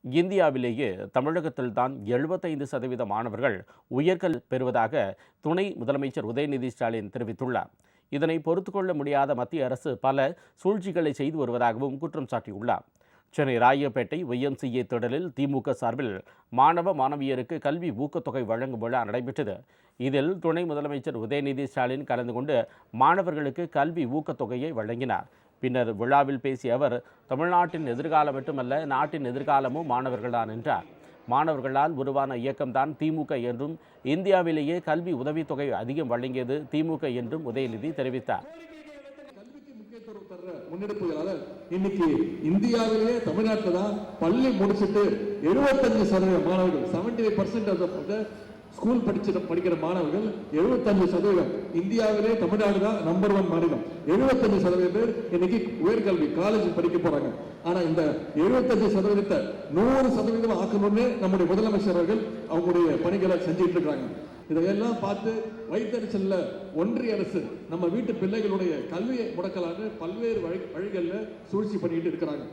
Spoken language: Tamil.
இந்தியாவிலேயே தமிழகத்தில்தான் 75% மாணவர்கள் உயர்கல்வி பெறுவதாக துணை முதலமைச்சர் உதயநிதி ஸ்டாலின் தெரிவித்துள்ளார். இதனை பொறுத்துக்கொள்ள முடியாத மத்திய அரசு பல சூழ்ச்சிகளை செய்து வருவதாகவும் குற்றம் சாட்டியுள்ளார். சென்னை ராயப்பேட்டை YMCA திடலில் திமுக சார்பில் மாணவ மாணவியருக்கு கல்வி ஊக்கத்தொகை வழங்கும் விழா நடைபெற்றது. இதில் துணை முதலமைச்சர் உதயநிதி ஸ்டாலின் கலந்து கொண்டு மாணவர்களுக்கு கல்வி ஊக்கத்தொகையை வழங்கினார். பின்னர் விழாவில் பேசிய அவர், தமிழ்நாட்டின் எதிர்காலம் மட்டுமல்ல, நாட்டின் எதிர்காலமும் மாணவர்கள்தான் என்றார். மாணவர்களால் உருவான இயக்கம்தான் திமுக என்றும், இந்தியாவிலேயே கல்வி உதவித்தொகை அதிகம் வழங்கியது திமுக என்றும் உதயநிதி தெரிவித்தார். முன்னெடுப்புகளால இன்னைக்கு இந்தியாவிலேயே தமிழ்நாட்டில் தான் பள்ளி முடிச்சுட்டு 75% மாணவர்கள், 75% ஸ்கூல் படிக்கிற மாணவர்கள் 75% இந்தியாவிலே தமிழ்நாடு தான் நம்பர் 1 மாநிலம். 75% பேர் இன்னைக்கு உயர்கல்வி காலேஜ் படிக்க போறாங்க. ஆனா இந்த 75% 100% ஆக்கணும்னு நம்முடைய முதலமைச்சர் அவர்கள் அவங்களுடைய பணிகளை செஞ்சிட்டு இருக்காங்க. இதையெல்லாம் பார்த்து வைத்தறிச்சல்ல ஒன்றிய அரசு நம்ம வீட்டு பிள்ளைகளுடைய கல்வியை முடக்கலான்னு பல்வேறு வழிகளில் சூழ்ச்சி பண்ணிட்டு இருக்கிறாங்க.